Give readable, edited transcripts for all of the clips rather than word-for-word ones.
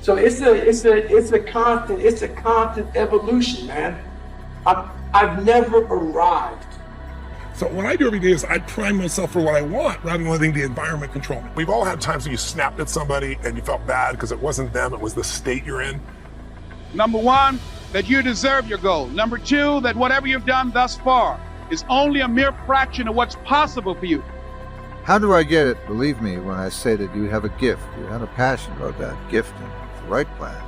So it's a constant evolution, man. I've never arrived. So what I do every day is I prime myself for what I want rather than letting the environment control me. We've all had times when you snapped at somebody and you felt bad because it wasn't them, it was the state you're in. Number one, that you deserve your goal. Number two, that whatever you've done thus far is only a mere fraction of what's possible for you. How do I get it? Believe me when I say that you have a gift. You have a passion about that gift, and with the right plan,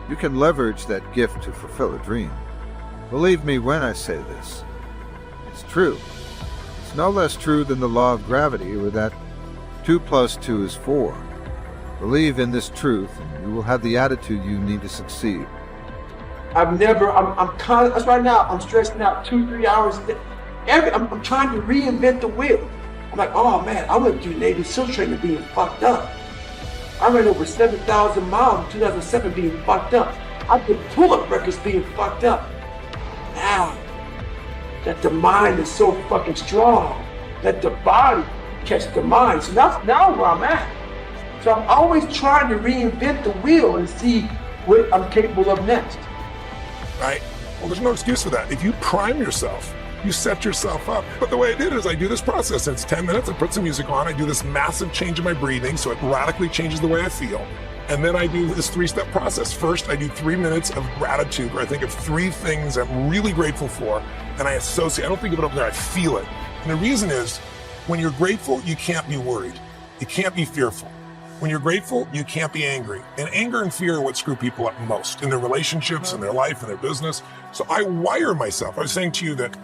you can leverage that gift to fulfill a dream. Believe me when I say this. It's true. It's no less true than the law of gravity, where that 2 + 2 is 4. Believe in this truth, and you will have the attitude you need to succeed. That's right now, I'm stressing out 2-3 hours a day. I'm trying to reinvent the wheel. I'm like, oh man, I went through Navy SEAL training being fucked up. I ran over 7,000 miles in 2007 being fucked up. I did pull-up records being fucked up. Now, that the mind is so fucking strong, that the body catch the mind. So that's now where I'm at. So I'm always trying to reinvent the wheel and see what I'm capable of next. Right? Well, there's no excuse for that. If you prime yourself, you set yourself up. But the way I did it is I do this process. It's 10 minutes, I put some music on, I do this massive change in my breathing so it radically changes the way I feel. And then I do this 3-step process. First, I do 3 minutes of gratitude where I think of 3 things I'm really grateful for, and I associate, I don't think of it up there, I feel it. And the reason is, when you're grateful, you can't be worried. You can't be fearful. When you're grateful, you can't be angry. And anger and fear are what screw people up most in their relationships, in their life, in their business. So I wire myself. I was saying to you that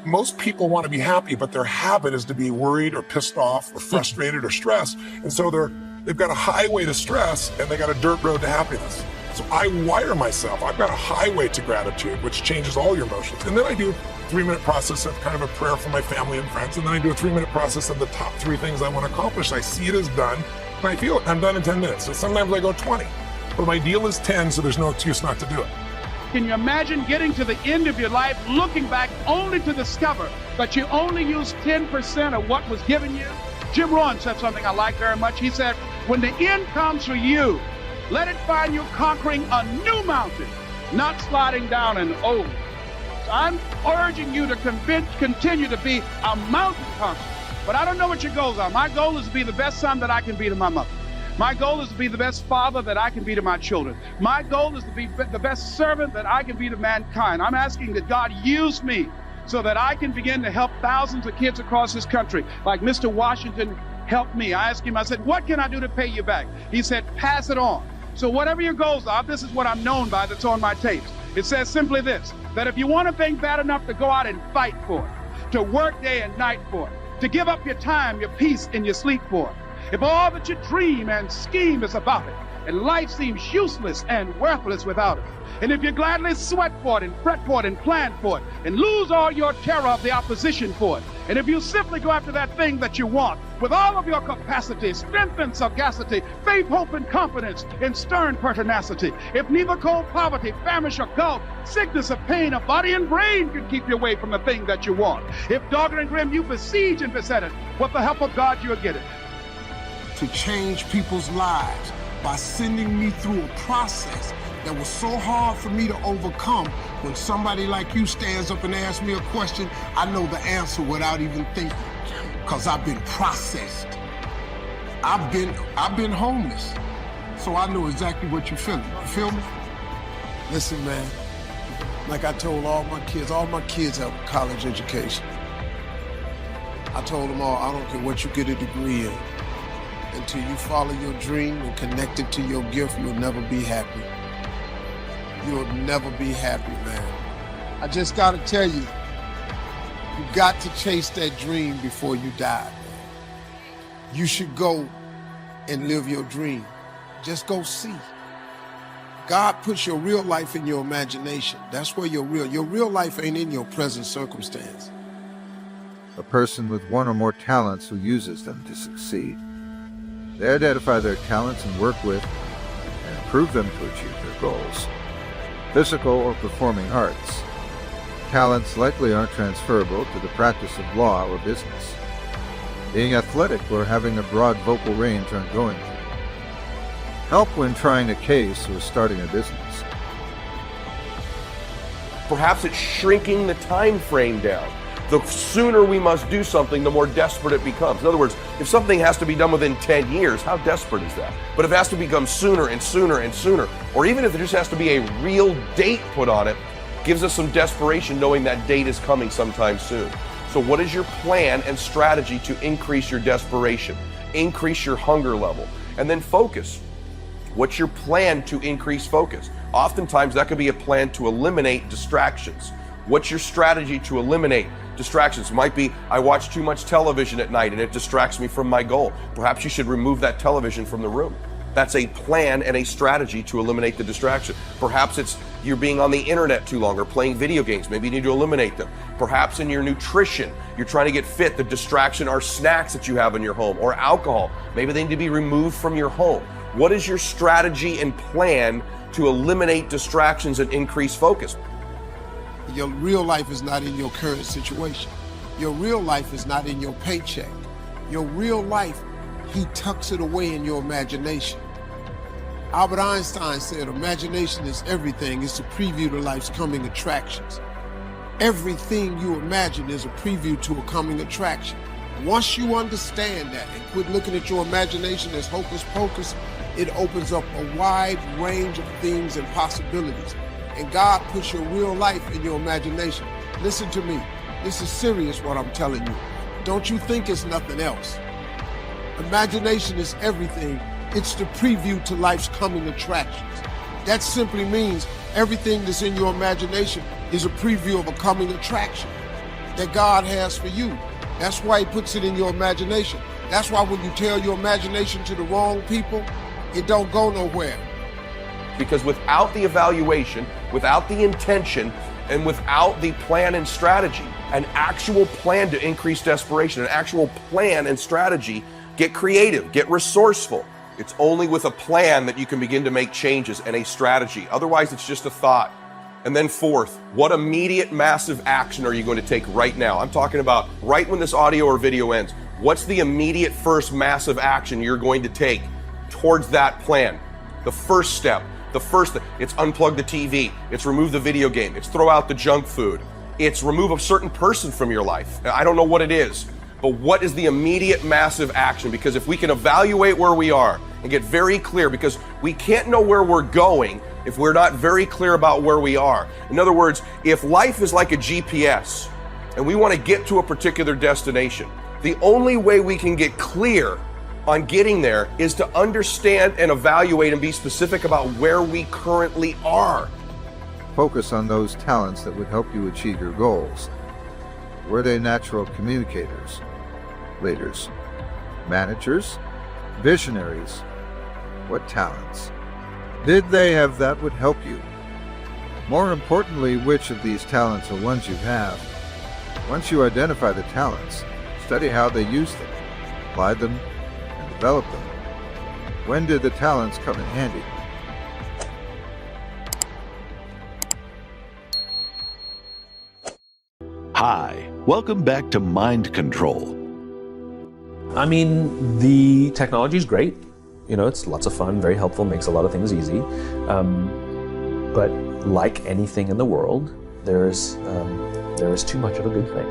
most people want to be happy, but their habit is to be worried or pissed off or frustrated or stressed. And so they've got a highway to stress and they got a dirt road to happiness. So I wire myself. I've got a highway to gratitude, which changes all your emotions. And then I do a 3-minute process of kind of a prayer for my family and friends. And then I do a 3-minute process of the top 3 things I want to accomplish. I see it as done and I feel it. I'm done in 10 minutes. So sometimes I go 20, but my deal is 10, so there's no excuse not to do it. Can you imagine getting to the end of your life, looking back only to discover that you only used 10% of what was given you? Jim Rohn said something I like very much. He said, when the end comes for you, let it find you conquering a new mountain, not sliding down an old. So I'm urging you to continue to be a mountain conqueror. But I don't know what your goals are. My goal is to be the best son that I can be to my mother. My goal is to be the best father that I can be to my children. My goal is to be the best servant that I can be to mankind. I'm asking that God use me so that I can begin to help thousands of kids across this country, like Mr. Washington helped me. I asked him, I said, what can I do to pay you back? He said, pass it on. So whatever your goals are, this is what I'm known by that's on my tapes. It says simply this, that if you want a thing bad enough to go out and fight for it, to work day and night for it, to give up your time, your peace, and your sleep for it, if all that you dream and scheme is about it, and life seems useless and worthless without it, and if you gladly sweat for it and fret for it and plan for it, and lose all your terror of the opposition for it, and if you simply go after that thing that you want with all of your capacity, strength and sagacity, faith, hope and confidence, and stern pertinacity, if neither cold poverty, famish or gulf, sickness or pain of body and brain can keep you away from the thing that you want, if dogged and grim you besiege and beset it, with the help of God you'll get it. To change people's lives by sending me through a process that was so hard for me to overcome. When somebody like you stands up and asks me a question, I know the answer without even thinking, because I've been processed. I've been homeless, so I know exactly what you're feeling. You feel me? Listen, man, like I told all my kids have a college education. I told them all, I don't care what you get a degree in. Until you follow your dream and connect it to your gift, you'll never be happy. You'll never be happy, man. I just gotta tell you, you got to chase that dream before you die, man. You should go and live your dream. Just go see. God puts your real life in your imagination. That's where your real life ain't in your present circumstance. A person with one or more talents who uses them to succeed. They identify their talents and work with and improve them to achieve their goals. Physical or performing arts. Talents likely aren't transferable to the practice of law or business. Being athletic or having a broad vocal range aren't going to. Help when trying a case or starting a business. Perhaps it's shrinking the time frame down. The sooner we must do something, the more desperate it becomes. In other words, if something has to be done within 10 years, how desperate is that? But if it has to become sooner and sooner and sooner, or even if there just has to be a real date put on it, gives us some desperation knowing that date is coming sometime soon. So what is your plan and strategy to increase your desperation, increase your hunger level, and then focus? What's your plan to increase focus? Oftentimes that could be a plan to eliminate distractions. What's your strategy to eliminate distractions? It might be, I watch too much television at night and it distracts me from my goal. Perhaps you should remove that television from the room. That's a plan and a strategy to eliminate the distraction. Perhaps it's you're being on the internet too long or playing video games. Maybe you need to eliminate them. Perhaps in your nutrition, you're trying to get fit. The distraction are snacks that you have in your home or alcohol. Maybe they need to be removed from your home. What is your strategy and plan to eliminate distractions and increase focus? Your real life is not in your current situation. Your real life is not in your paycheck. Your real life, he tucks it away in your imagination. Albert Einstein said, imagination is everything. It's a preview to life's coming attractions. Everything you imagine is a preview to a coming attraction. Once you understand that and quit looking at your imagination as hocus pocus, it opens up a wide range of things and possibilities. And God puts your real life in your imagination. Listen to me. This is serious what I'm telling you. Don't you think it's nothing else. Imagination is everything. It's the preview to life's coming attractions. That simply means everything that's in your imagination is a preview of a coming attraction that God has for you. That's why he puts it in your imagination. That's why when you tell your imagination to the wrong people, it don't go nowhere. Because without the evaluation, without the intention, and without the plan and strategy, an actual plan to increase desperation, an actual plan and strategy, get creative, get resourceful. It's only with a plan that you can begin to make changes and a strategy. Otherwise, it's just a thought. And then fourth, what immediate massive action are you going to take right now? I'm talking about right when this audio or video ends. What's the immediate first massive action you're going to take towards that plan? The first step. It's unplug the TV, it's remove the video game, it's throw out the junk food, it's remove a certain person from your life. I don't know what it is, but what is the immediate massive action? Because if we can evaluate where we are and get very clear, because we can't know where we're going if we're not very clear about where we are. In other words, if life is like a GPS and we want to get to a particular destination, the only way we can get clear on getting there is to understand and evaluate and be specific about where we currently are. Focus on those talents that would help you achieve your goals. Were they natural communicators, leaders, managers, visionaries? What talents? Did they have that would help you? More importantly, which of these talents are ones you have? Once you identify the talents, study how they use them, apply them, develop them. When did the talents come in handy? Hi, welcome back to Mind Control. I mean, the technology is great. You know, it's lots of fun, very helpful, makes a lot of things easy. But like anything in the world, there is too much of a good thing,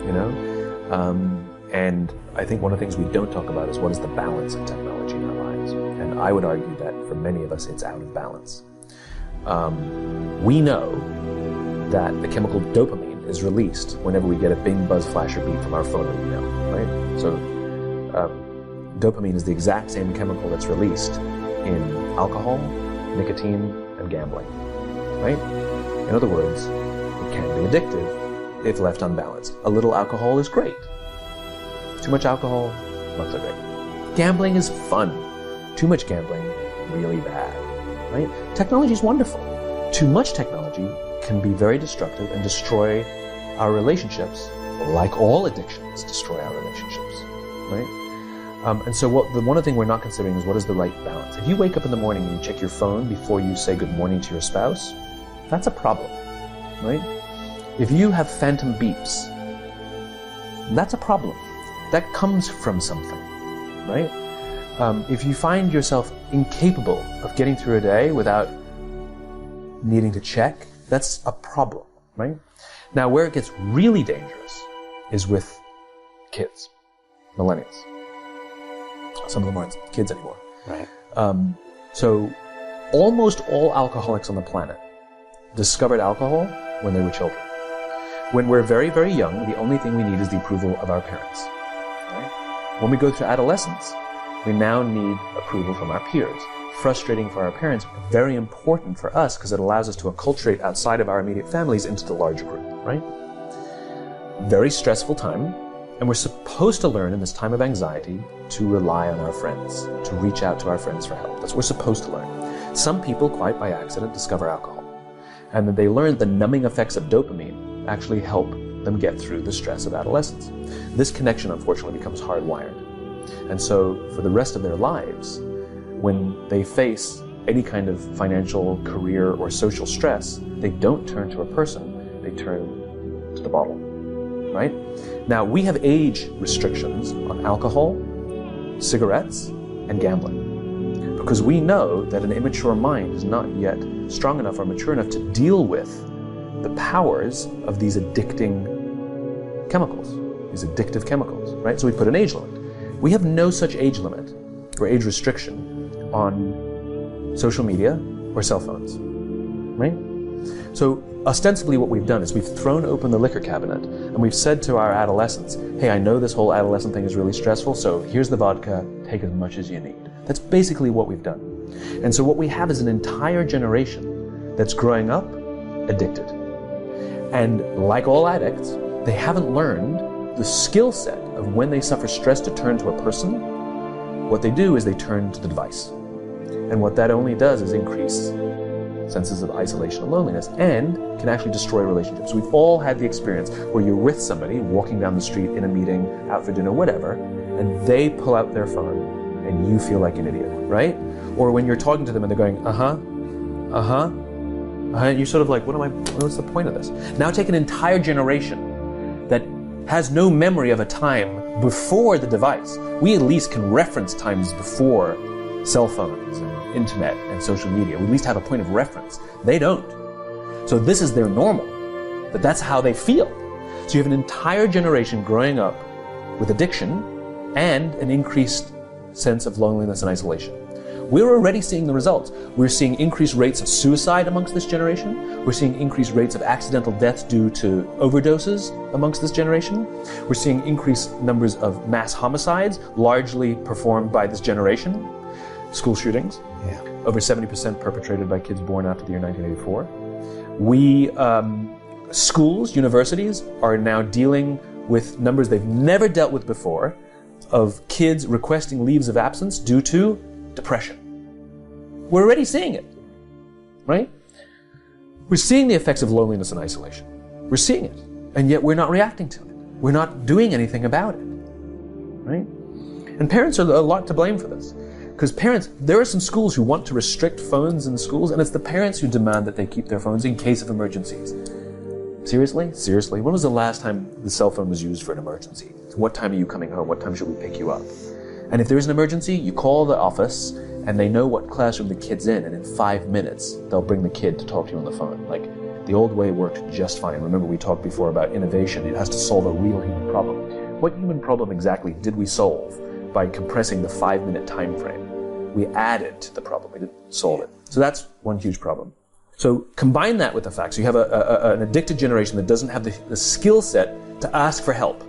you know? And I think one of the things we don't talk about is what is the balance of technology in our lives. And I would argue that for many of us, it's out of balance. We know that the chemical dopamine is released whenever we get a bing, buzz, flash, or beep from our phone or email, right? So dopamine is the exact same chemical that's released in alcohol, nicotine, and gambling, right? In other words, it can be addictive if left unbalanced. A little alcohol is great. Too much alcohol, not so great. Gambling is fun. Too much gambling, really bad, right? Technology is wonderful. Too much technology can be very destructive and destroy our relationships, like all addictions destroy our relationships, right? And so one of the things we're not considering is what is the right balance. If you wake up in the morning and you check your phone before you say good morning to your spouse, that's a problem, right? If you have phantom beeps, that's a problem. That comes from something, right? If you find yourself incapable of getting through a day without needing to check, that's a problem, right? Now, where it gets really dangerous is with kids, millennials. Some of them aren't kids anymore. Right. So almost all alcoholics on the planet discovered alcohol when they were children. When we're very, very young, the only thing we need is the approval of our parents. Right? When we go through adolescence, we now need approval from our peers. Frustrating for our parents, very important for us because it allows us to acculturate outside of our immediate families into the larger group, right? Very stressful time, and we're supposed to learn in this time of anxiety to rely on our friends, to reach out to our friends for help. That's what we're supposed to learn. Some people, quite by accident, discover alcohol, and then they learn the numbing effects of dopamine actually help them get through the stress of adolescence. This connection, unfortunately, becomes hardwired. And so, for the rest of their lives, when they face any kind of financial, career, or social stress, they don't turn to a person, they turn to the bottle, right? Now, we have age restrictions on alcohol, cigarettes, and gambling, because we know that an immature mind is not yet strong enough or mature enough to deal with the powers of these addicting chemicals, these addictive chemicals, right? So we put an age limit. We have no such age limit or age restriction on social media or cell phones, right? So ostensibly what we've done is we've thrown open the liquor cabinet and we've said to our adolescents, hey, I know this whole adolescent thing is really stressful, so here's the vodka, take as much as you need. That's basically what we've done. And so what we have is an entire generation that's growing up addicted. And like all addicts, they haven't learned the skill set of when they suffer stress to turn to a person. What they do is they turn to the device. And what that only does is increase senses of isolation and loneliness and can actually destroy relationships. We've all had the experience where you're with somebody, walking down the street, in a meeting, out for dinner, whatever, and they pull out their phone and you feel like an idiot, right? Or when you're talking to them and they're going, and you're sort of like, what's the point of this? Now take an entire generation that has no memory of a time before the device. We at least can reference times before cell phones and internet and social media. We at least have a point of reference. They don't. So this is their normal, but that's how they feel. So you have an entire generation growing up with addiction and an increased sense of loneliness and isolation. We're already seeing the results. We're seeing increased rates of suicide amongst this generation. We're seeing increased rates of accidental deaths due to overdoses amongst this generation. We're seeing increased numbers of mass homicides, largely performed by this generation. School shootings, over 70% perpetrated by kids born after the year 1984. Schools, universities are now dealing with numbers they've never dealt with before of kids requesting leaves of absence due to depression. We're already seeing it, right? We're seeing the effects of loneliness and isolation. We're seeing it, and yet we're not reacting to it. We're not doing anything about it, right? And parents are a lot to blame for this. Because parents, there are some schools who want to restrict phones in schools, and it's the parents who demand that they keep their phones in case of emergencies. Seriously? Seriously? When was the last time the cell phone was used for an emergency? What time are you coming home? What time should we pick you up? And if there is an emergency, you call the office, and they know what classroom the kid's in, and in 5 minutes, they'll bring the kid to talk to you on the phone. Like, the old way worked just fine. Remember we talked before about innovation. It has to solve a real human problem. What human problem exactly did we solve by compressing the 5-minute time frame? We added to the problem, we didn't solve it. So that's one huge problem. So combine that with the fact, so you have an addicted generation that doesn't have the skill set to ask for help.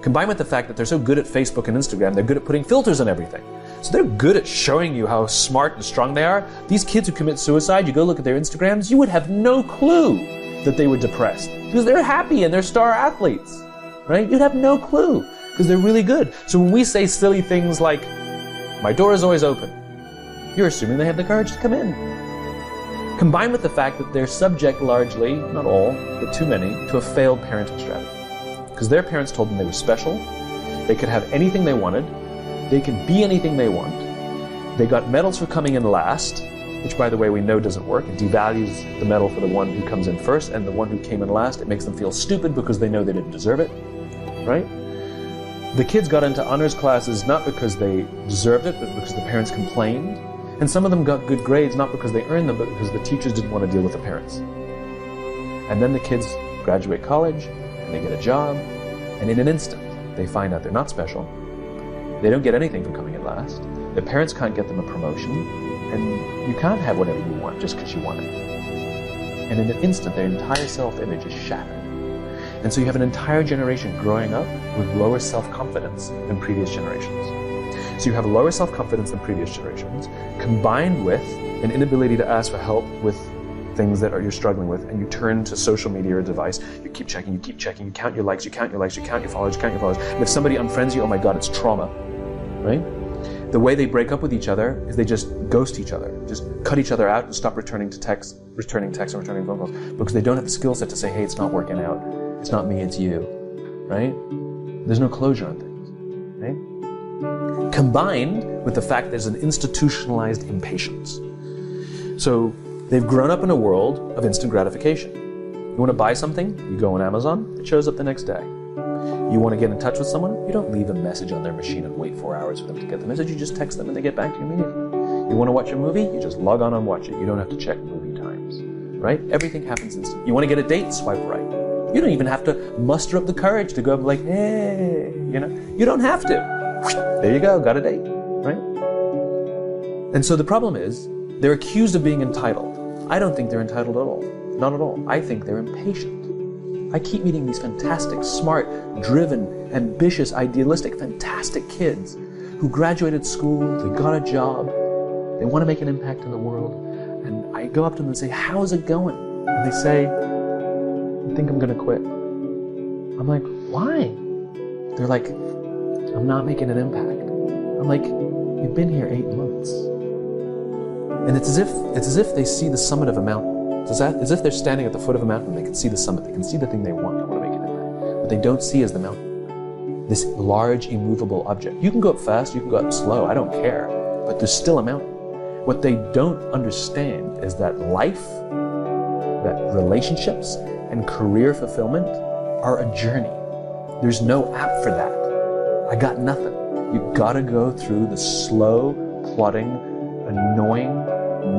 Combine with the fact that they're so good at Facebook and Instagram, they're good at putting filters on everything. So they're good at showing you how smart and strong they are. These kids who commit suicide, you go look at their Instagrams, you would have no clue that they were depressed because they're happy and they're star athletes, right? You'd have no clue because they're really good. So when we say silly things like, my door is always open, you're assuming they have the courage to come in. Combined with the fact that they're subject largely, not all, but too many, to a failed parenting strategy. Because their parents told them they were special, they could have anything they wanted, they could be anything they want. They got medals for coming in last, which by the way we know doesn't work. It devalues the medal for the one who comes in first, and the one who came in last, it makes them feel stupid because they know they didn't deserve it, right? The kids got into honors classes not because they deserved it, but because the parents complained. And some of them got good grades not because they earned them, but because the teachers didn't want to deal with the parents. And then the kids graduate college, and they get a job, and in an instant, they find out they're not special. They don't get anything for coming in last. Their parents can't get them a promotion, and you can't have whatever you want just because you want it. And in an instant, their entire self-image is shattered. And so you have an entire generation growing up with lower self-confidence than previous generations. So you have lower self-confidence than previous generations, combined with an inability to ask for help with things that you're struggling with, and you turn to social media or a device. You keep checking, you count your likes, you count your likes, you count your followers, you count your followers. And if somebody unfriends you, oh my God, it's trauma, right? The way they break up with each other is they just ghost each other, just cut each other out and stop returning texts and returning phone calls, because they don't have the skill set to say, hey, it's not working out. It's not me, it's you, right? There's no closure on things, right? Combined with the fact there's an institutionalized impatience. So they've grown up in a world of instant gratification. You want to buy something, you go on Amazon, it shows up the next day. You want to get in touch with someone, you don't leave a message on their machine and wait 4 hours for them to get the message, you just text them and they get back to you immediately. You want to watch a movie, you just log on and watch it. You don't have to check movie times, right? Everything happens instantly. You want to get a date, swipe right. You don't even have to muster up the courage to go up like, hey, you don't have to. There you go, got a date, right? And so the problem is, they're accused of being entitled. I don't think they're entitled at all. Not at all. I think they're impatient. I keep meeting these fantastic, smart, driven, ambitious, idealistic, fantastic kids who graduated school, they got a job, they want to make an impact in the world, and I go up to them and say, how's it going? And they say, I think I'm going to quit. I'm like, why? They're like, I'm not making an impact. I'm like, you've been here 8 months. And it's as if they see the summit of a mountain. It's as if they're standing at the foot of a mountain, they can see the summit, they can see the thing they want to make an impact. What they don't see is the mountain. This large, immovable object. You can go up fast, you can go up slow, I don't care, but there's still a mountain. What they don't understand is that life, that relationships, and career fulfillment are a journey. There's no app for that. I got nothing. You gotta go through the slow, plodding, annoying,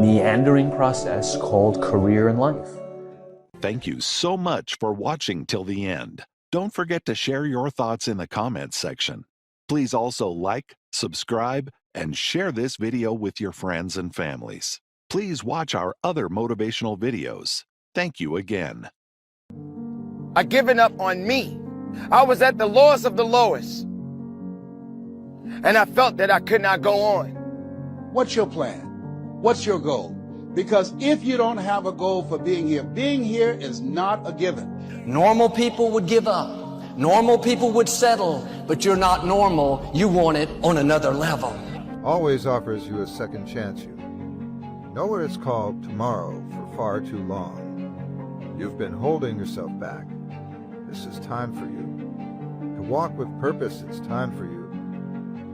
meandering process called career and life. Thank you so much for watching till the end. Don't forget to share your thoughts in the comments section. Please also like, subscribe, and share this video with your friends and families. Please watch our other motivational videos. Thank you again. I given up on me. I was at the lowest of the lowest. And I felt that I could not go on. What's your plan? What's your goal? Because if you don't have a goal for being here is not a given. Normal people would give up. Normal people would settle, but you're not normal. You want it on another level. Always offers you a second chance. You know what it's called tomorrow for far too long. You've been holding yourself back. This is time for you. To walk with purpose, it's time for you.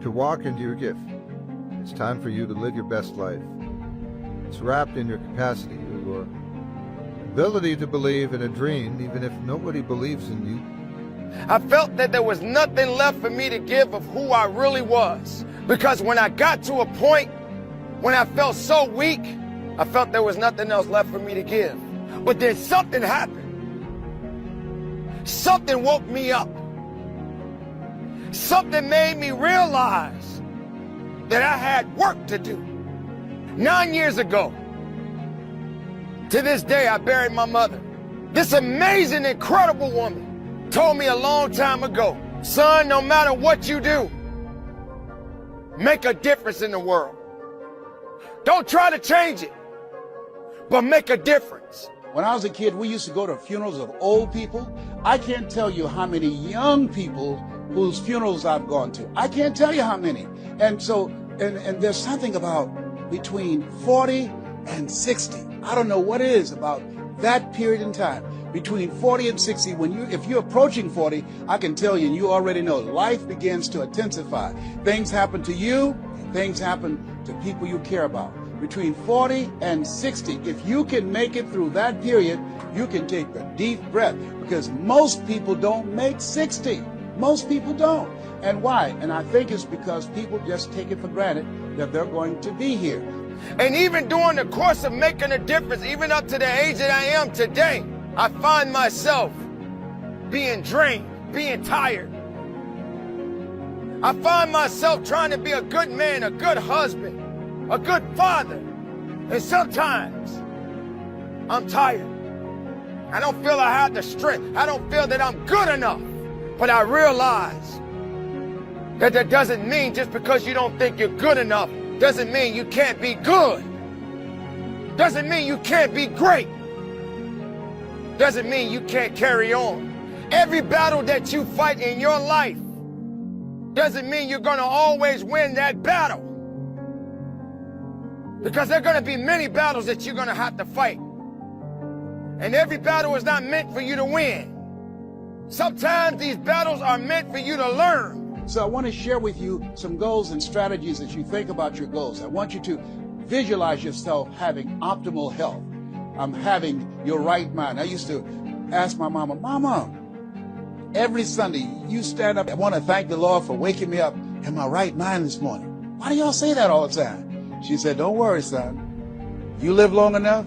To walk into your gift. It's time for you to live your best life. It's wrapped in your capacity, your ability to believe in a dream, even if nobody believes in you. I felt that there was nothing left for me to give of who I really was. Because when I got to a point when I felt so weak, I felt there was nothing else left for me to give. But then something happened. Something woke me up. Something made me realize that I had work to do. 9 years ago, to this day, I buried my mother. This amazing, incredible woman told me a long time ago, son, no matter what you do, make a difference in the world. Don't try to change it, but make a difference. When I was a kid, we used to go to funerals of old people. I can't tell you how many young people whose funerals I've gone to. I can't tell you how many. And so, and there's something about between 40 and 60. I don't know what it is about that period in time. Between 40 and 60, if you're approaching 40, I can tell you, and you already know, life begins to intensify. Things happen to you, things happen to people you care about. Between 40 and 60, if you can make it through that period, you can take a deep breath, because most people don't make 60. Most people don't. And why? And I think it's because people just take it for granted that they're going to be here. And even during the course of making a difference, even up to the age that I am today, I find myself being drained, being tired. I find myself trying to be a good man, a good husband, a good father. And sometimes I'm tired. I don't feel I have the strength. I don't feel that I'm good enough. But I realize that that doesn't mean just because you don't think you're good enough, doesn't mean you can't be good. Doesn't mean you can't be great. Doesn't mean you can't carry on. Every battle that you fight in your life doesn't mean you're going to always win that battle. Because there are going to be many battles that you're going to have to fight. And every battle is not meant for you to win. Sometimes these battles are meant for you to learn. So I want to share with you some goals and strategies as you think about your goals. I want you to visualize yourself having optimal health. Having your right mind. I used to ask my mama, Mama, every Sunday you stand up, I want to thank the Lord for waking me up in my right mind this morning. Why do y'all say that all the time? She said, don't worry, son. You live long enough,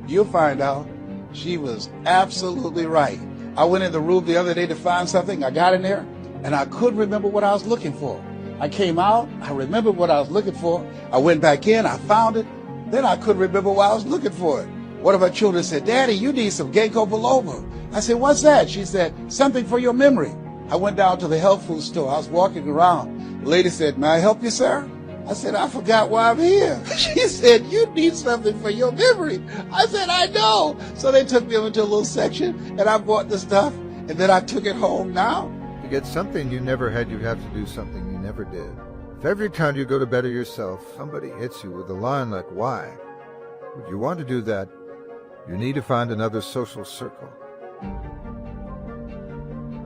you'll find out. She was absolutely right. I went in the room the other day to find something. I got in there and I couldn't remember what I was looking for. I came out, I remembered what I was looking for. I went back in, I found it. Then I couldn't remember why I was looking for it. One of our children said, Daddy, you need some ginkgo biloba. I said, what's that? She said, something for your memory. I went down to the health food store. I was walking around. The lady said, may I help you, sir? I said, I forgot why I'm here. She said, you need something for your memory. I said, I know. So they took me over to a little section and I bought the stuff and then I took it home now. To get something you never had, you have to do something you never did. If every time you go to better yourself, somebody hits you with a line like, why? Would you want to do that? You need to find another social circle.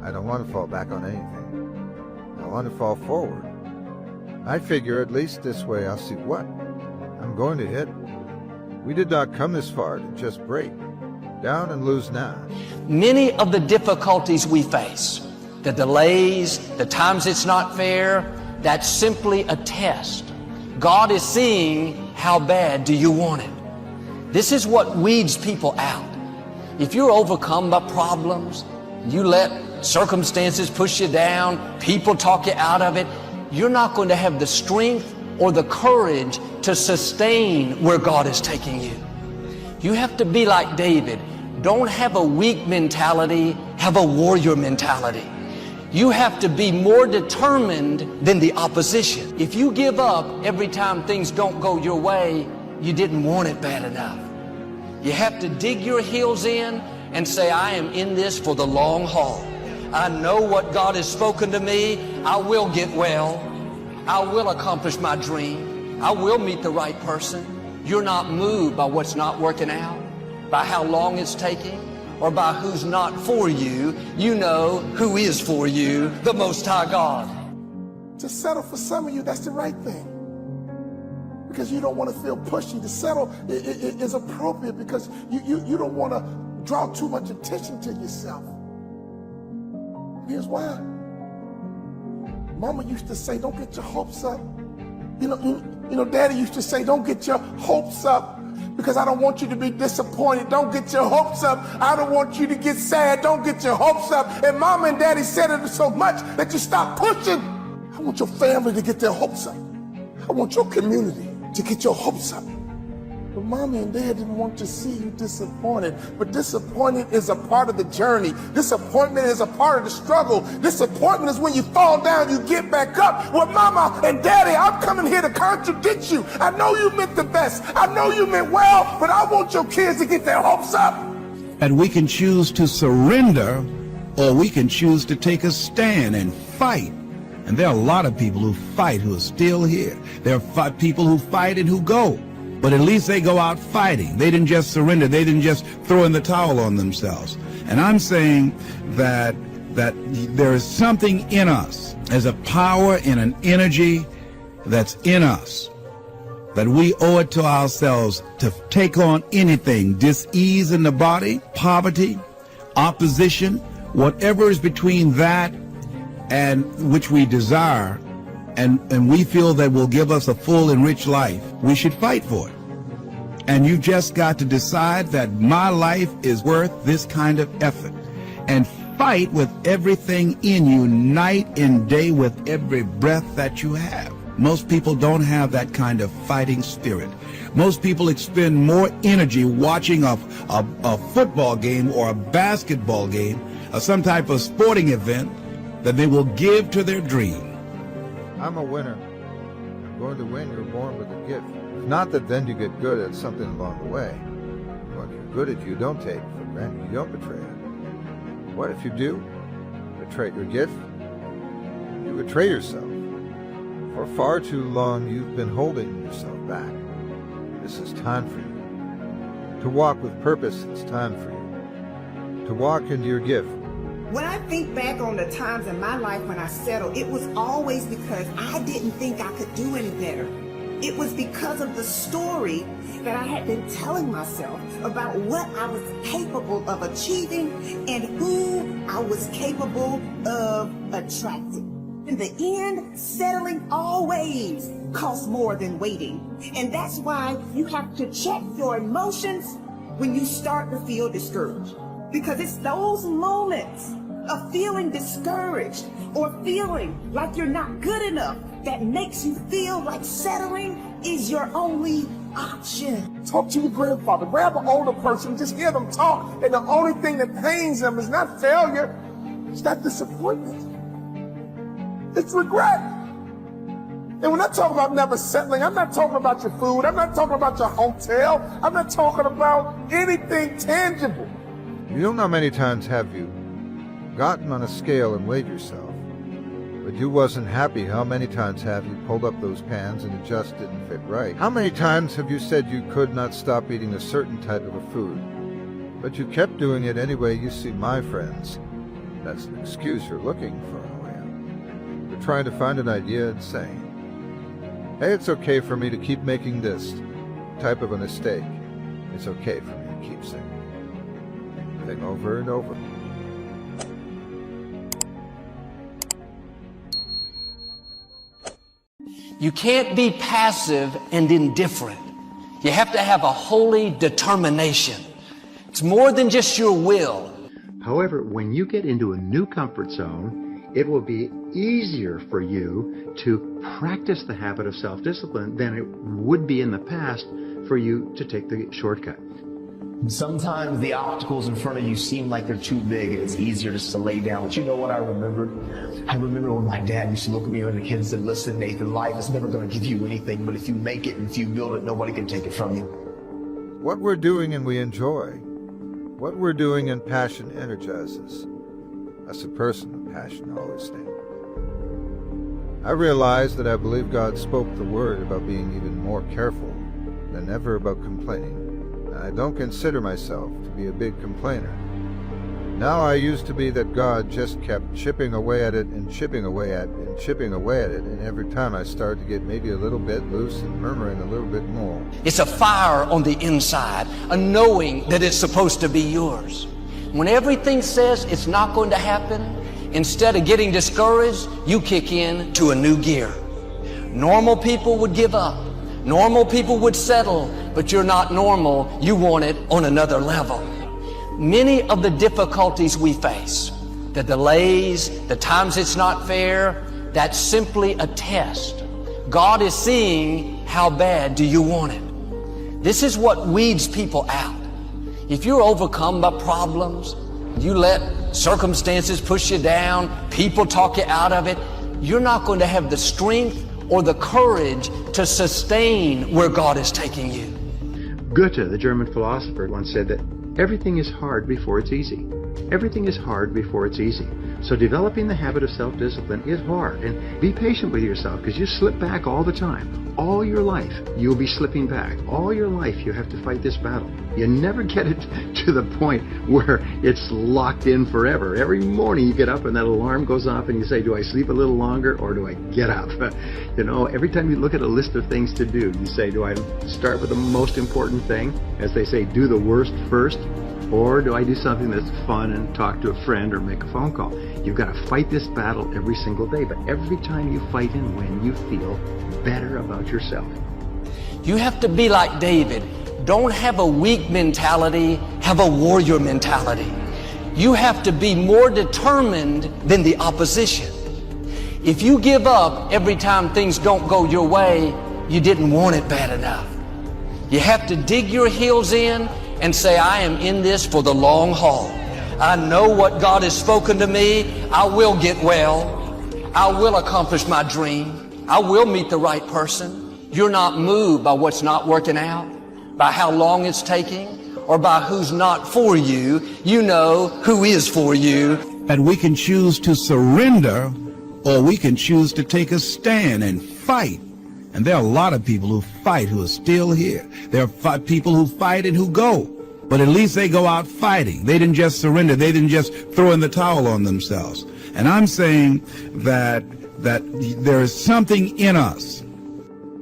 I don't want to fall back on anything. I want to fall forward. I figure at least this way I'll see what I'm going to hit. We did not come this far to just break down and lose now. Many of the difficulties we face, the delays, the times it's not fair, that's simply a test. God is seeing how bad do you want it. This is what weeds people out. If you're overcome by problems, you let circumstances push you down, people talk you out of it, you're not going to have the strength or the courage to sustain where God is taking you. You have to be like David. Don't have a weak mentality, have a warrior mentality. You have to be more determined than the opposition. If you give up every time things don't go your way, you didn't want it bad enough. You have to dig your heels in and say, I am in this for the long haul. I know what God has spoken to me. I will get well. I will accomplish my dream. I will meet the right person. You're not moved by what's not working out, by how long it's taking, or by who's not for you. You know who is for you, the Most High God. To settle for some of you, that's the right thing. Because you don't want to feel pushy. To settle is appropriate because you don't want to draw too much attention to yourself. Here's why. Mama used to say, don't get your hopes up. You know, Daddy used to say, don't get your hopes up because I don't want you to be disappointed. Don't get your hopes up. I don't want you to get sad. Don't get your hopes up. And Mama and Daddy said it so much that you stop pushing. I want your family to get their hopes up. I want your community to get your hopes up. But Mommy and Dad didn't want to see you disappointed. But disappointment is a part of the journey. Disappointment is a part of the struggle. Disappointment is when you fall down, you get back up. Well, Mama and Daddy, I'm coming here to contradict you. I know you meant the best. I know you meant well, but I want your kids to get their hopes up. And we can choose to surrender, or we can choose to take a stand and fight. And there are a lot of people who fight who are still here. There are people who fight and who go. But at least they go out fighting. They didn't just surrender. They didn't just throw in the towel on themselves. And I'm saying that there is something in us, as a power and an energy that's in us, that we owe it to ourselves to take on anything, dis-ease in the body, poverty, opposition, whatever is between that and which we desire, and we feel that will give us a full and rich life, we should fight for it. And you just got to decide that my life is worth this kind of effort, and fight with everything in you, night and day, with every breath that you have. Most people don't have that kind of fighting spirit. Most people expend more energy watching a football game or a basketball game or some type of sporting event than they will give to their dream. I'm a winner. I'm going to win. You're born with a gift. It's not that then you get good at something along the way. What you're good at, you don't take for granted. You don't betray it. What if you do? Betray your gift? You betray yourself. For far too long, you've been holding yourself back. This is time for you. To walk with purpose, it's time for you. To walk into your gift. When I think back on the times in my life when I settled, it was always because I didn't think I could do any better. It was because of the story that I had been telling myself about what I was capable of achieving and who I was capable of attracting. In the end, settling always costs more than waiting. And that's why you have to check your emotions when you start to feel discouraged. Because it's those moments of feeling discouraged or feeling like you're not good enough that makes you feel like settling is your only option. Talk to your grandfather, grab an older person, just hear them talk, and the only thing that pains them is not failure, it's not disappointment. It's regret. And when I talk about never settling, I'm not talking about your food, I'm not talking about your hotel, I'm not talking about anything tangible. You don't know how many times have you gotten on a scale and weighed yourself, but you wasn't happy. How many times have you pulled up those pans and it just didn't fit right? How many times have you said you could not stop eating a certain type of a food, but you kept doing it anyway? You see, my friends, that's an excuse you're looking for a way out. You're trying to find an idea and saying, hey, it's okay for me to keep making this type of a mistake. It's okay for me to keep saying thing over and over. You can't be passive and indifferent. You have to have a holy determination. It's more than just your will. However, when you get into a new comfort zone, it will be easier for you to practice the habit of self-discipline than it would be in the past for you to take the shortcut. Sometimes the obstacles in front of you seem like they're too big and it's easier just to lay down. But you know what I remembered? I remember when my dad used to look at me when the kid and said, listen, Nathan, life is never going to give you anything, but if you make it and if you build it, nobody can take it from you. What we're doing and we enjoy, what we're doing and passion energizes. As a person, passion always stays. I realized that I believe God spoke the word about being even more careful than ever about complaining. I don't consider myself to be a big complainer. Now I used to be that God just kept chipping away at it and chipping away at it and chipping away at it, and every time I started to get maybe a little bit loose and murmuring a little bit more. It's a fire on the inside, a knowing that it's supposed to be yours. When everything says it's not going to happen, instead of getting discouraged, you kick in to a new gear. Normal people would give up. Normal people would settle, but you're not normal. You want it on another level. Many of the difficulties we face, the delays, the times it's not fair, that's simply a test. God is seeing how bad do you want it. This is what weeds people out. If you're overcome by problems, you let circumstances push you down, people talk you out of it, you're not going to have the strength or the courage to sustain where God is taking you. Goethe, the German philosopher, once said that everything is hard before it's easy. Everything is hard before it's easy. So developing the habit of self-discipline is hard. And be patient with yourself, because you slip back all the time. All your life, you'll be slipping back. All your life, you have to fight this battle. You never get it to the point where it's locked in forever. Every morning you get up and that alarm goes off and you say, do I sleep a little longer or do I get up? You know, every time you look at a list of things to do, you say, do I start with the most important thing? As they say, do the worst first, Or do I do something that's fun and talk to a friend or make a phone call? You've got to fight this battle every single day, but every time you fight and win, you feel better about yourself. You have to be like David. Don't have a weak mentality, have a warrior mentality. You have to be more determined than the opposition. If you give up every time things don't go your way, you didn't want it bad enough. You have to dig your heels in and say, I am in this for the long haul. I know what God has spoken to me. I will get well. I will accomplish my dream. I will meet the right person. You're not moved by what's not working out, by how long it's taking, or by who's not for you. You know who is for you. And we can choose to surrender, or we can choose to take a stand and fight. And there are a lot of people who fight who are still here. There are people who fight and who go. But at least they go out fighting. They didn't just surrender. They didn't just throw in the towel on themselves. And I'm saying that there is something in us.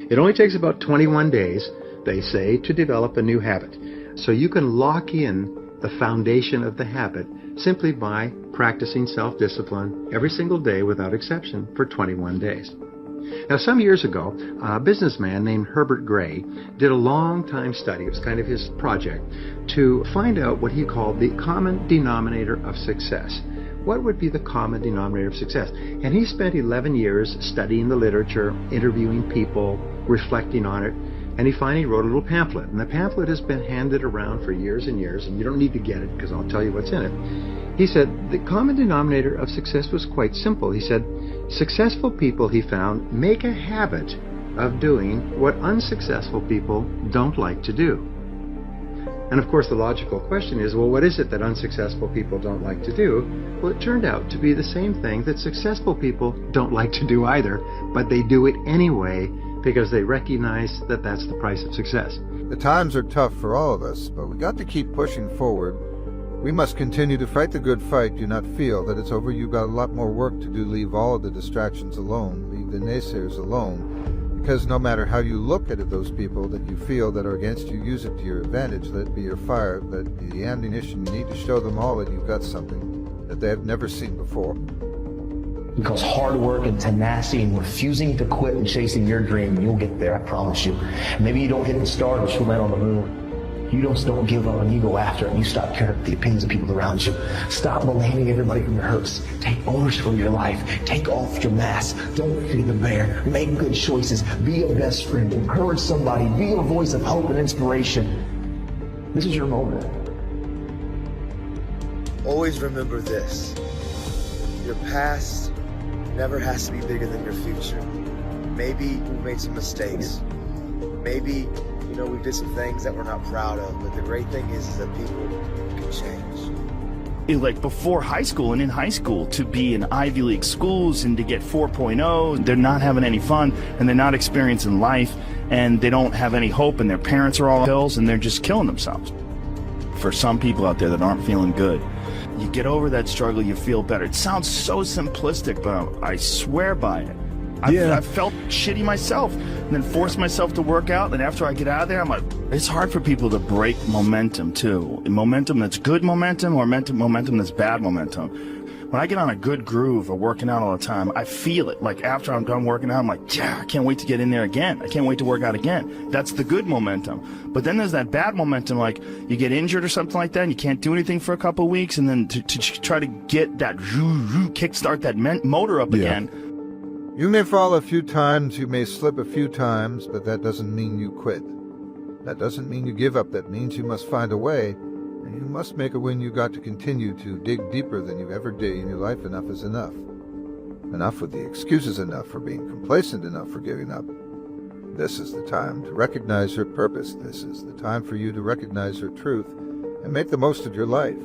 It only takes about 21 days, they say, to develop a new habit. So you can lock in the foundation of the habit simply by practicing self-discipline every single day without exception for 21 days. Now, some years ago, a businessman named Herbert Gray did a long-time study, it was kind of his project, to find out what he called the common denominator of success. What would be the common denominator of success? And he spent 11 years studying the literature, interviewing people, reflecting on it, and he finally wrote a little pamphlet. And the pamphlet has been handed around for years and years, and you don't need to get it because I'll tell you what's in it. He said the common denominator of success was quite simple. He said, successful people, he found, make a habit of doing what unsuccessful people don't like to do. And of course the logical question is, well, what is it that unsuccessful people don't like to do? Well, it turned out to be the same thing that successful people don't like to do either, but they do it anyway because they recognize that that's the price of success. The times are tough for all of us, but we got to keep pushing forward. We must continue to fight the good fight. Do not feel that it's over. You've got a lot more work to do. Leave all of the distractions alone. Leave the naysayers alone. Because no matter how you look at it, those people that you feel that are against you, use it to your advantage. Let it be your fire. Let it be the ammunition you need to show them all that you've got something that they have never seen before. Because hard work and tenacity and refusing to quit and chasing your dream, you'll get there, I promise you. Maybe you don't hit the stars, but you'll land on the moon. You just don't give up and you go after it and you stop caring about the opinions of people around you. Stop blaming everybody from your hurts. Take ownership of your life. Take off your mask. Don't feed the bear. Make good choices. Be a best friend. Encourage somebody. Be a voice of hope and inspiration. This is your moment. Always remember this. Your past never has to be bigger than your future. Maybe we made some mistakes. Maybe we did some things that we're not proud of, but the great thing is that people can change. Like before high school and in high school, to be in Ivy League schools and to get 4.0, they're not having any fun and they're not experiencing life and they don't have any hope and their parents are all pills and they're just killing themselves. For some people out there that aren't feeling good, you get over that struggle, you feel better. It sounds so simplistic, but I swear by it. I've felt shitty myself and then forced myself to work out, and after I get out of there, I'm like, it's hard for people to break momentum too. Momentum that's good momentum or momentum that's bad momentum. When I get on a good groove of working out all the time, I feel it. Like after I'm done working out, I'm like, yeah, I can't wait to get in there again. I can't wait to work out again. That's the good momentum. But then there's that bad momentum, like you get injured or something like that and you can't do anything for a couple of weeks, and then to try to get that kickstart that motor up again. You may fall a few times, you may slip a few times, but that doesn't mean you quit. That doesn't mean you give up. That means you must find a way, and you must make a way. You got to continue to dig deeper than you ever did in your life. Enough is enough. Enough with the excuses, enough for being complacent, enough for giving up. This is the time to recognize your purpose. This is the time for you to recognize your truth and make the most of your life.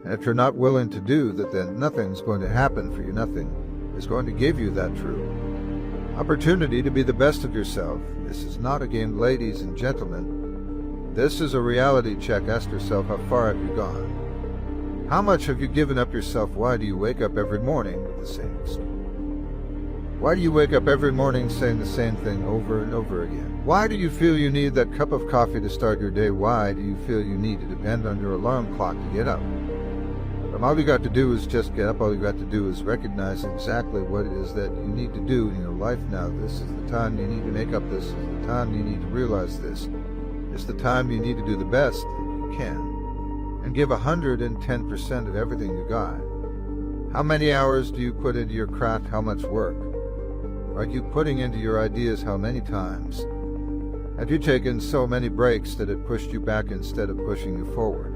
And if you're not willing to do that, then nothing's going to happen for you. Nothing is going to give you that true opportunity to be the best of yourself. This is not a game, ladies and gentlemen. This is a reality check. Ask yourself, how far have you gone? How much have you given up yourself? Why do you wake up every morning with the same excuse? Why do you wake up every morning saying the same thing over and over again? Why do you feel you need that cup of coffee to start your day? Why do you feel you need to depend on your alarm clock to get up? All you got to do is just get up. All you got to do is recognize exactly what it is that you need to do in your life now. This is the time you need to make up. This is the time you need to realize this. It's the time you need to do the best that you can and give 110% of everything you got. How many hours do you put into your craft? How much work are you putting into your ideas? How many times have you taken so many breaks that it pushed you back instead of pushing you forward?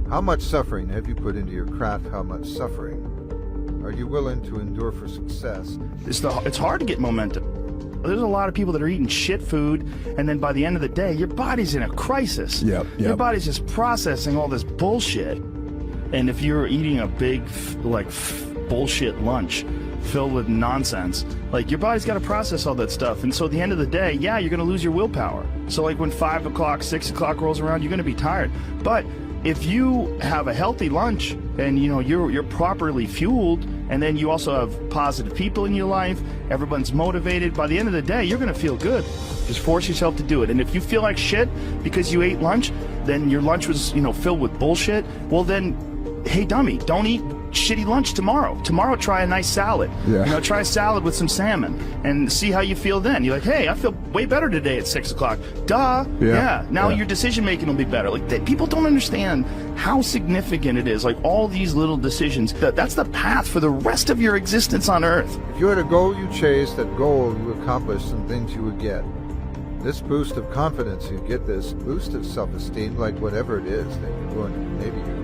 How much suffering have you put into your craft? How much suffering are you willing to endure for success? It's hard to get momentum. There's a lot of people that are eating shit food, and then by the end of the day, your body's in a crisis. Your body's just processing all this bullshit. And if you're eating a big, bullshit lunch filled with nonsense, your body's got to process all that stuff. And so at the end of the day, yeah, you're going to lose your willpower. So when 5 o'clock, 6 o'clock rolls around, you're going to be tired. But if you have a healthy lunch and you're properly fueled, and then you also have positive people in your life, everyone's motivated, by the end of the day you're going to feel good. Just force yourself to do it. And if you feel like shit because you ate lunch, then your lunch was filled with bullshit, well then, hey dummy, don't eat shitty lunch tomorrow. Tomorrow try a nice salad. Try a salad with some salmon and see how you feel then. You're like, hey, I feel way better today at 6 o'clock. Duh. Now your decision making will be better. People don't understand how significant it is. All these little decisions, that's the path for the rest of your existence on earth. If you had a goal you chased, that goal you accomplished, some things you would get. This boost of confidence, you get this boost of self-esteem, whatever it is that you're going to do. Maybe you're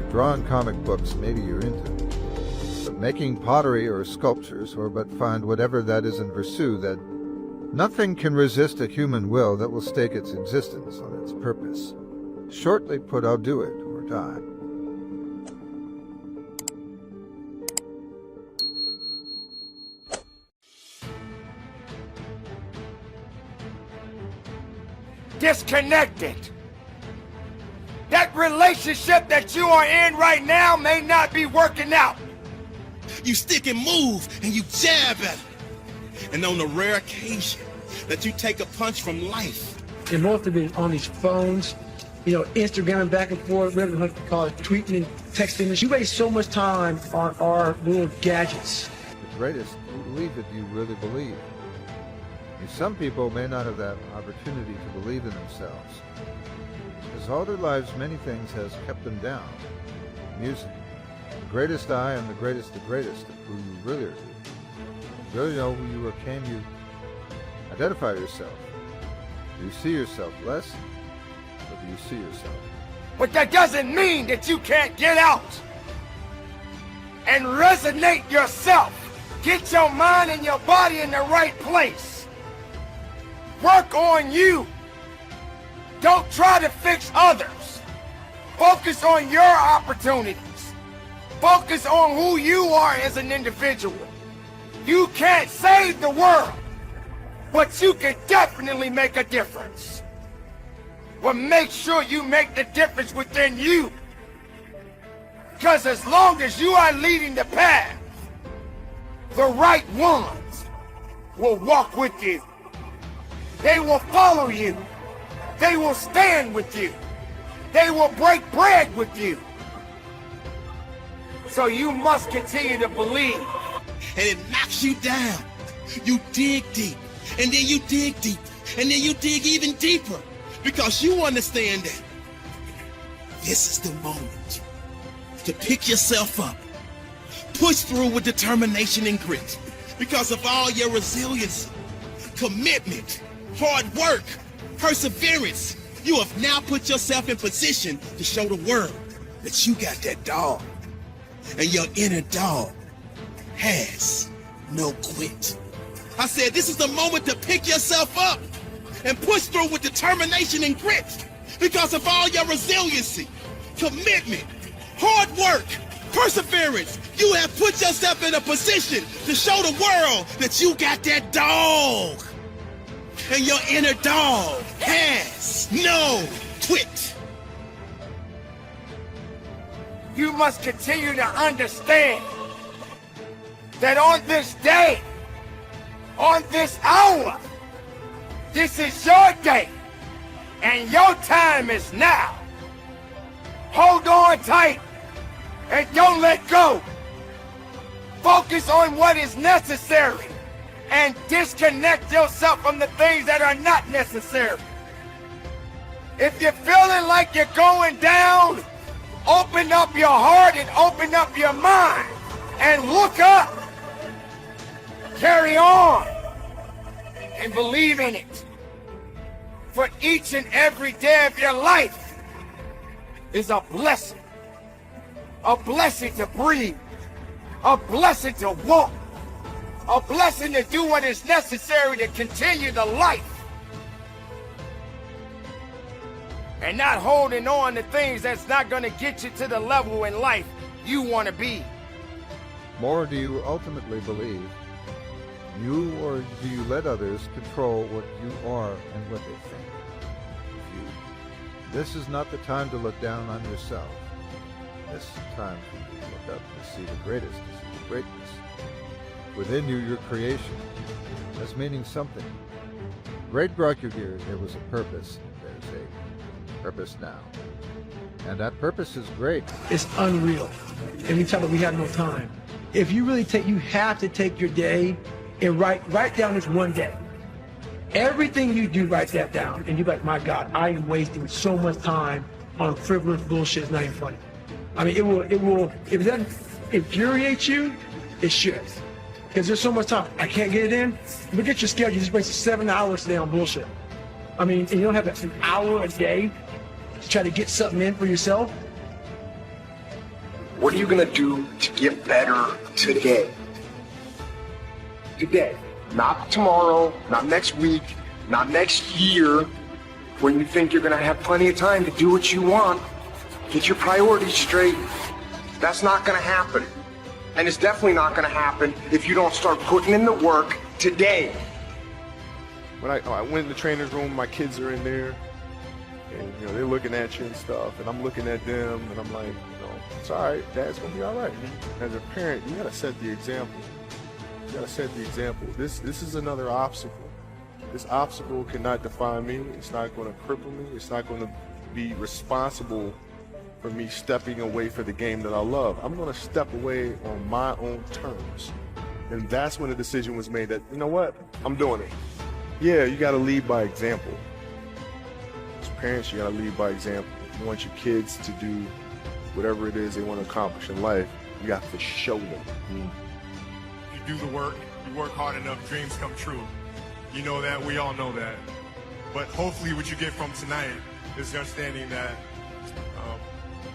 drawing comic books, maybe you're into it. But making pottery or sculptures, or but find whatever that is and pursue that. Nothing can resist a human will that will stake its existence on its purpose. Shortly put, I'll do it or die. Disconnected. That relationship that you are in right now may not be working out. You stick and move and you jab at it. And on the rare occasion that you take a punch from life. And most of it on these phones, Instagramming back and forth, whatever you call it, tweeting and texting. You waste so much time on our little gadgets. The greatest, you believe that you really believe. Some people may not have that opportunity to believe in themselves. Because all their lives, many things has kept them down. Music. The greatest I am the greatest of who you really are. You really know who you are. Can you identify yourself? Do you see yourself less? Or do you see yourself? But that doesn't mean that you can't get out and resonate yourself. Get your mind and your body in the right place. Work on you. Don't try to fix others. Focus on your opportunities. Focus on who you are as an individual. You can't save the world, but you can definitely make a difference. Well, make sure you make the difference within you. Because as long as you are leading the path, the right ones will walk with you. They will follow you. They will stand with you. They will break bread with you. So you must continue to believe. And it knocks you down. You dig deep. And then you dig deep. And then you dig even deeper. Because you understand that this is the moment to pick yourself up. Push through with determination and grit. Because of all your resilience, commitment, hard work, perseverance, you have now put yourself in position to show the world that you got that dog. And your inner dog has no quit. I said this is the moment to pick yourself up and push through with determination and grit. Because of all your resiliency, commitment, hard work, perseverance, you have put yourself in a position to show the world that you got that dog. And your inner dog has no quit. You must continue to understand that on this day, on this hour, this is your day, and your time is now. Hold on tight and don't let go. Focus on what is necessary and disconnect yourself from the things that are not necessary. If you're feeling like you're going down, open up your heart and open up your mind and look up. Carry on and believe in it. For each and every day of your life is a blessing to breathe, a blessing to walk, a blessing to do what is necessary to continue the life. And not holding on to things that's not going to get you to the level in life you want to be. More do you ultimately believe? You, or do you let others control what you are and what they think? This is not the time to look down on yourself. This is the time for you to look up to see the greatest, to see the greatness. Within you, your creation, as meaning something. Great brought you here, there was a purpose. There's a purpose now. And that purpose is great. It's unreal. And we tell them we have no time. If you really you have to take your day and write down this one day. Everything you do, write that down. And you're like, my God, I am wasting so much time on frivolous bullshit. It's not even funny. I mean, it will, if it doesn't infuriate you, it should. Because there's so much time. I can't get it in. Look at your schedule. You just wasted 7 hours today on bullshit. I mean, and you don't have an hour a day to try to get something in for yourself. What are you gonna do to get better today? Today. Not tomorrow, not next week, not next year, when you think you're gonna have plenty of time to do what you want. Get your priorities straight. That's not gonna happen. And it's definitely not gonna happen if you don't start putting in the work today. When I went in the trainer's room, my kids are in there, and they're looking at you and stuff, and I'm looking at them, and I'm like, it's all right, Dad's gonna be all right. As a parent, you gotta set the example. You gotta set the example. This is another obstacle. This obstacle cannot define me. It's not gonna cripple me. It's not gonna be responsible for me stepping away for the game that I love. I'm gonna step away on my own terms. And that's when the decision was made that, you know what, I'm doing it. Yeah, you gotta lead by example. As parents, you gotta lead by example. You want your kids to do whatever it is they want to accomplish in life, you have to show them. You do the work, you work hard enough, dreams come true. You know that, we all know that. But hopefully what you get from tonight is the understanding that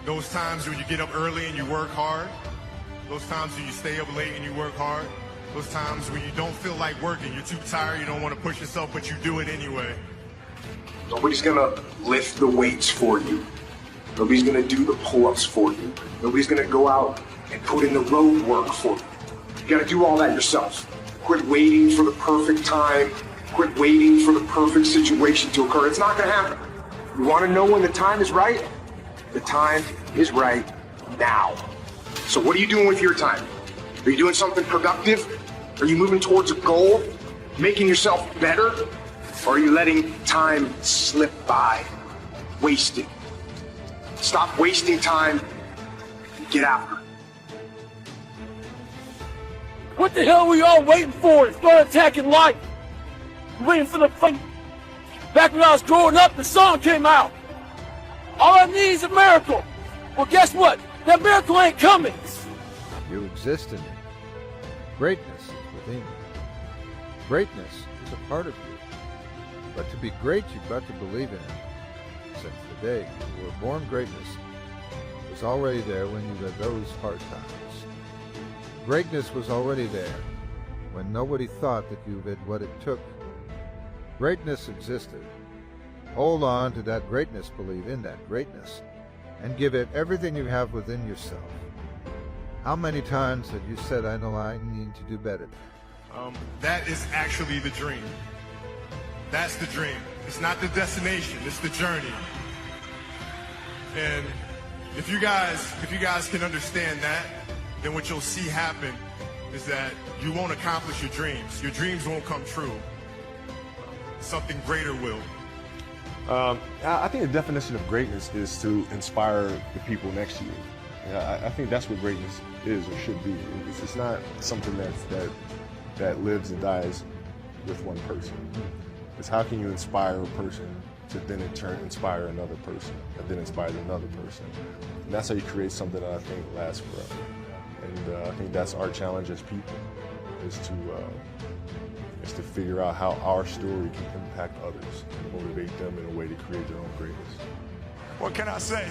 those times when you get up early and you work hard, those times when you stay up late and you work hard, those times when you don't feel like working, you're too tired, you don't want to push yourself, but you do it anyway. Nobody's gonna lift the weights for you. Nobody's gonna do the pull-ups for you. Nobody's gonna go out and put in the road work for you. You gotta do all that yourself. Quit waiting for the perfect time. Quit waiting for the perfect situation to occur. It's not gonna happen. You wanna know when the time is right? The time is right now. So what are you doing with your time? Are you doing something productive? Are you moving towards a goal? Making yourself better? Or are you letting time slip by? Wasting. Stop wasting time. Get after it. What the hell were you all waiting for to start attacking life? Waiting for the fight. Back when I was growing up, the song came out. All I need is a miracle. Well, guess what? That miracle ain't coming. You exist in it. Greatness is within you. Greatness is a part of you. But to be great, you've got to believe in it. Since the day you were born, greatness was already there when you had those hard times. Greatness was already there when nobody thought that you had what it took. Greatness existed. Hold on to that greatness, believe in that greatness, and give it everything you have within yourself. How many times have you said, I know I need to do better? That is actually the dream. That's the dream. It's not the destination, it's the journey. And if you guys can understand that, then what you'll see happen is that you won't accomplish your dreams. Your dreams won't come true. Something greater will. I think the definition of greatness is to inspire the people next to you. I think that's what greatness is or should be. It's not something that lives and dies with one person. It's how can you inspire a person to then in turn inspire another person, and then inspire another person. And that's how you create something that I think lasts forever. And I think that's our challenge as people, is to figure out how our story can impact others and motivate them in a way to create their own greatness. What can I say?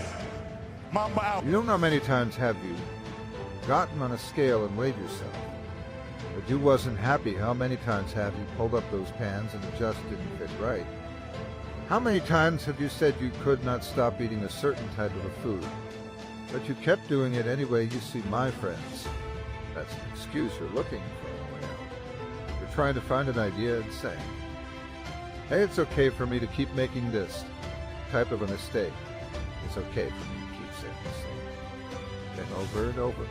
Mamba out. You don't know how many times have you gotten on a scale and weighed yourself, but you wasn't happy. How many times have you pulled up those pans and it just didn't fit right? How many times have you said you could not stop eating a certain type of a food, but you kept doing it anyway? You see, my friends, that's an excuse you're looking for a way out. You're trying to find an idea and say, hey, it's okay for me to keep making this type of a mistake. It's okay for me to keep saying the same thing over and over.